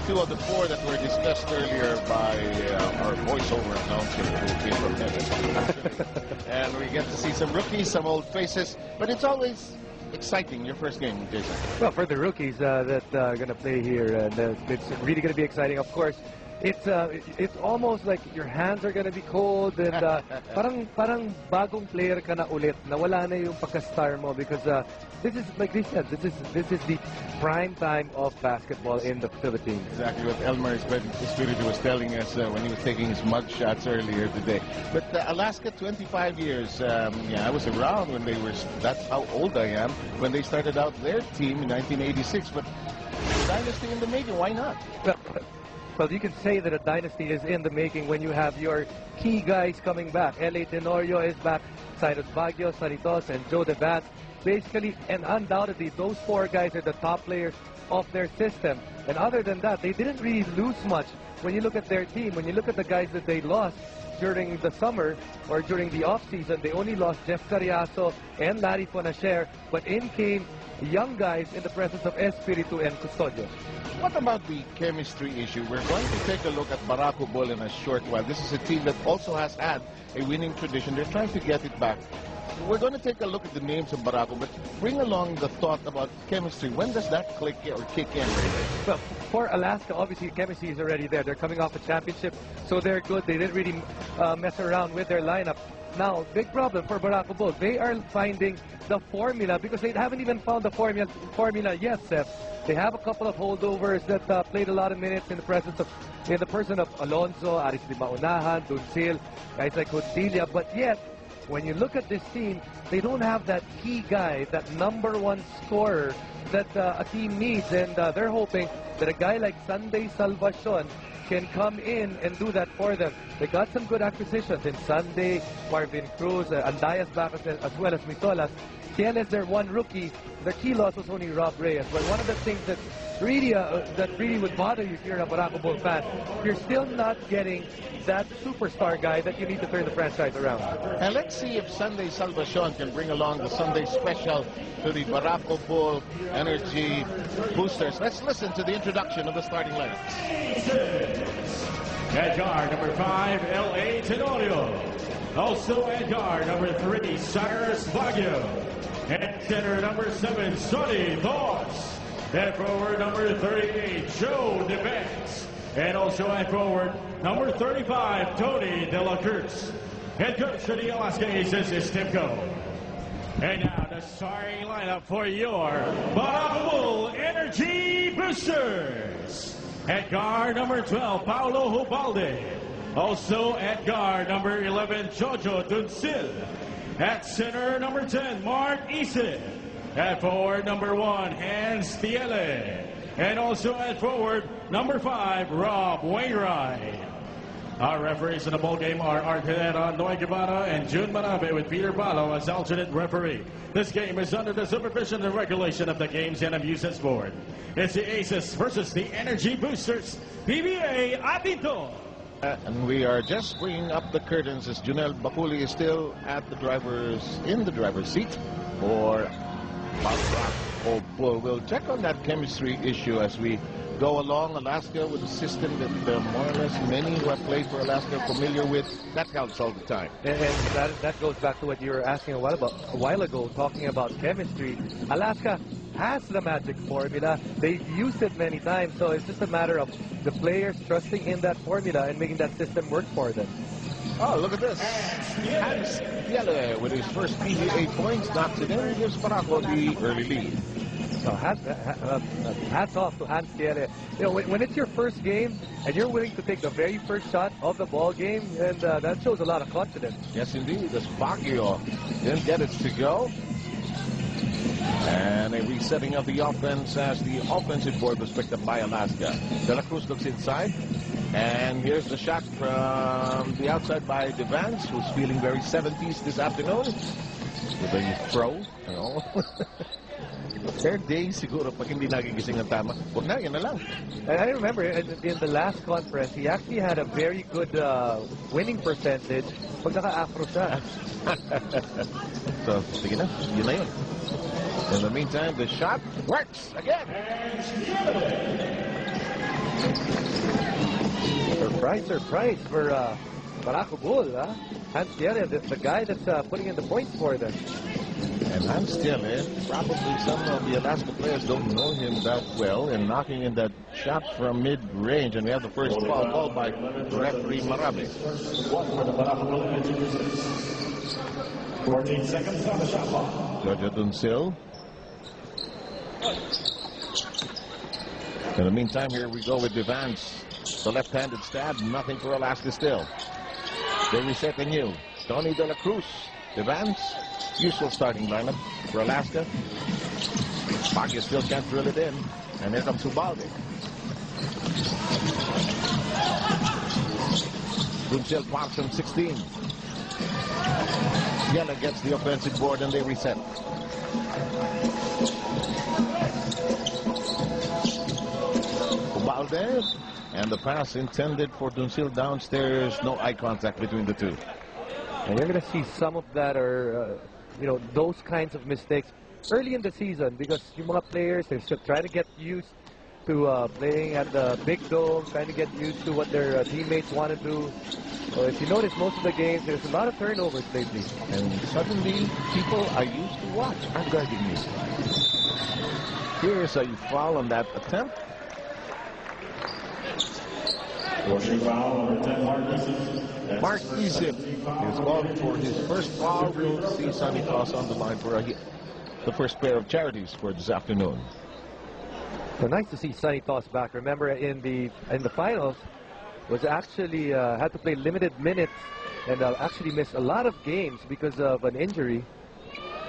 two of the four that were discussed earlier by our voiceover announcer who came from heaven. And we get to see some rookies, some old faces, but it's always exciting, your first game, Jason. Well, for the rookies that are going to play here, it's really going to be exciting. Of course, it's almost like your hands are going to be cold and parang bagong player ka na ulit, nawala na yung pagka-star mo because this is, like they said, this is the prime time of basketball in the Philippines. Exactly what Elmer Espiritu was telling us when he was taking his mug shots earlier today. But Alaska, 25 years. Yeah, I was around when they were, that's how old I am, when they started out their team in 1986. But dynasty in the making, why not? Well, you can say that a dynasty is in the making when you have your key guys coming back. L.A. Tenorio is back, Cyrus Baguio, Sanitos, and Joe DeVance. Basically, and undoubtedly, those four guys are the top players of their system. And other than that, they didn't really lose much. When you look at their team, when you look at the guys that they lost during the summer or during the off-season, they only lost Jeff Carriazo and Larry Fonacher, but in came young guys in the presence of Espiritu and Custodio. What about the chemistry issue? We're going to take a look at Barako Bull in a short while. This is a team that also has had a winning tradition. They're trying to get it back. We're going to take a look at the names of Barako, but bring along the thought about chemistry. When does that click or kick in? Well, for Alaska, obviously, chemistry is already there. They're coming off a championship, so they're good. They didn't really mess around with their lineup. Now, big problem for Barako Bull. They are finding the formula because they haven't even found the formula yet, Seth. They have a couple of holdovers that played a lot of minutes in the presence of, in the person of Alonzo, Aris Di Maunahan, Duncil, guys like Contilia, but yet, when you look at this team, they don't have that key guy, that #1 scorer that a team needs, and they're hoping that a guy like Sunday Salvacion can come in and do that for them. They got some good acquisitions in Sunday, Marvin Cruz, Andayas back as well as Mitolas. Tienes, their one rookie. Their key loss was only Rob Reyes. But one of the things that really would bother you if you're a Barako Bull fan, you're still not getting that superstar guy that you need to turn the franchise around. And let's see if Sunday Salvacion can bring along the Sunday special to the Barako Bull Energy Boosters. Let's listen to the introduction of the starting lineup. At guard, number 5, L.A. Tenorio. Also at guard, number 3, Cyrus Baguio. At center, number 7, Sonny Thos. At forward, number 38, Joe DeVance. And also at forward, number 35, Tony De La Cruz. Head coach for the Alaska Aces is Tim Coe. And now the starting lineup for your Barako Bull Energy Boosters. At guard, number 12, Paulo Hubalde. Also at guard, number 11, Jojo Duncil. At center, number 10, Mark Isid. At forward, number 1, Hans Tiele. And also at forward, number 5, Rob Wainwright. Our referees in the ball game are Arcaneta, Noy Guevara, and June Manabe with Peter Balo as alternate referee. This game is under the supervision and regulation of the Games and Amusements Board. It's the Aces versus the Energy Boosters. PBA Atito. And we are just bringing up the curtains as Junel Baculi is still at the in the driver's seat for Barako Bull. We'll check on that chemistry issue as we go along. Alaska with a system that more or less many who have played for Alaska are familiar with. That helps all the time. And that goes back to what you were asking a while ago, talking about chemistry. Alaska has the magic formula. They've used it many times, so it's just a matter of the players trusting in that formula and making that system work for them. Oh, look at this. Hans Tiele with his first PBA points knocks it in, gives Barako the early lead. So hats off to Hans Tiele. You know, when it's your first game and you're willing to take the very first shot of the ball game, and that shows a lot of confidence. Yes, indeed. This Baguio didn't get it to go. And a resetting of the offense as the offensive board was picked up by Alaska. De La Cruz looks inside. And here's the shot from the outside by DeVance, who's feeling very 70s this afternoon. With a throw, you know. Fair day siguro pag hindi nagigising ng tama. Huwag na, yan na lang. I remember in the last conference, he actually had a very good winning percentage pag naka-afro siya. So, sige na. Yun na yun. In the meantime, the shot works again. Surprise for Barako Bull, huh? Hans Tiele, the guy that's putting in the points for them. And Hans Tiele, probably some of the Alaska players don't know him that well, and knocking in that shot from mid-range. And we have the first foul called by referee Marabe. 14 seconds on the shot clock. Georgia Duncil. In the meantime, here we go with Devance. The left-handed stab, nothing for Alaska still. They reset anew. Tony De La Cruz, Devance, usual starting lineup for Alaska. Baguio still can't drill it in. And here comes Ubalde. Duncil pops from 16. Yella gets the offensive board and they reset. Ubalde, and the pass intended for Duncil downstairs. No eye contact between the two. And you're going to see some of that, or those kinds of mistakes early in the season, because yung mga players, they're still trying to get used to playing at the big dome, trying to get used to what their teammates want to do. So if you notice, most of the games, there's a lot of turnovers lately. And suddenly, people I used to watch are guarding me. Here's a foul on that attempt. Mark Isip is called for his first foul. We'll see Sonny Toss on the line for the first pair of charities for this afternoon. So nice to see Sonny Toss back. Remember, in the finals, was actually had to play limited minutes and actually missed a lot of games because of an injury.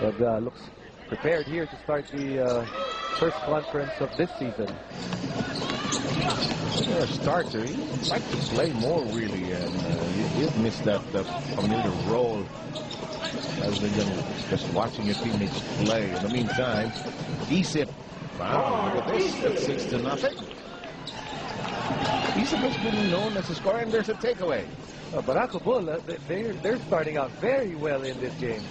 But looks prepared here to start the first conference of this season. For a starter, he'd like to play more, really, and he did miss that familiar role as just watching your teammates play. In the meantime, Isip, wow, look at this, that's 6-0. Isip has been known as a scorer, and there's a takeaway. Barako Bull, they're starting out very well in this game.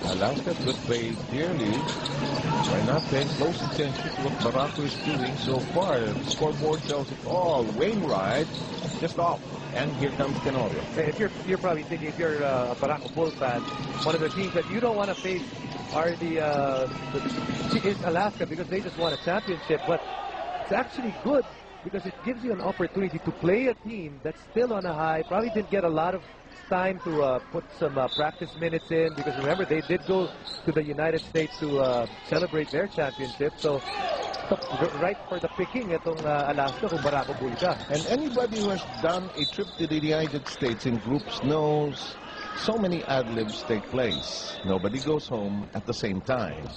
Alaska could pay dearly by not paying close attention to what Barako is doing so far. The scoreboard shows it all. Wainwright just off. And here comes Tenorio. If you're probably thinking, if you're a Barako Bull fan, one of the teams that you don't want to face are is Alaska, because they just won a championship. But it's actually good because it gives you an opportunity to play a team that's still on a high. Probably didn't get a lot of time to put some practice minutes in, because remember, they did go to the United States to celebrate their championship. So right for the picking itong Alaska kung Barako Bull ka. And anybody who has done a trip to the United States in groups knows so many ad-libs take place. Nobody goes home at the same time.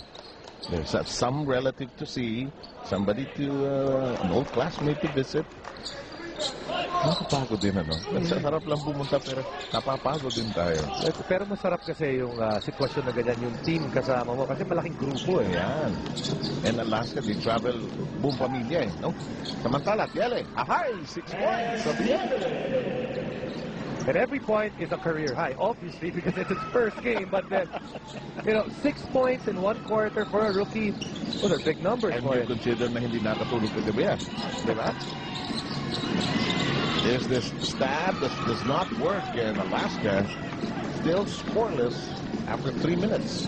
There's some relative to see, somebody to an old classmate to visit. Nakapagod din, ano? Sarap lang pumunta, pero napapagod din tayo. Pero masarap kasi yung sitwasyon na ganyan, yung team kasama mo, kasi malaking grupo eh. Yan. And Alaska, they travel buong pamilya eh, no? Samantala, Tiele, ahay! 6 points of the end. And every point is a career high, obviously, because it's his first game. But then, 6 points in 1 quarter for a rookie, those are big numbers and for you him. consider na hindi nakatulog ka gabi yan. Diba? There's this stab that does not work, and Alaska still scoreless after 3 minutes.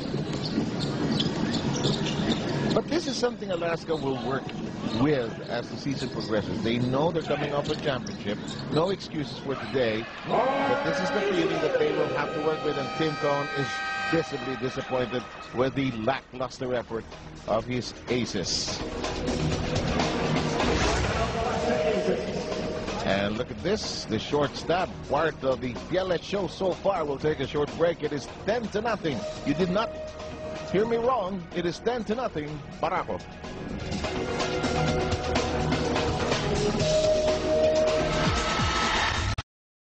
But this is something Alaska will work with as the season progresses. They know they're coming off a championship. No excuses for today. But this is the feeling that they will have to work with, and Tim Cohn is visibly disappointed with the lackluster effort of his aces. And look at this, the short stab, part of the Piele show so far. We'll take a short break. It is 10-0. You did not hear me wrong. It is 10-0, Barako.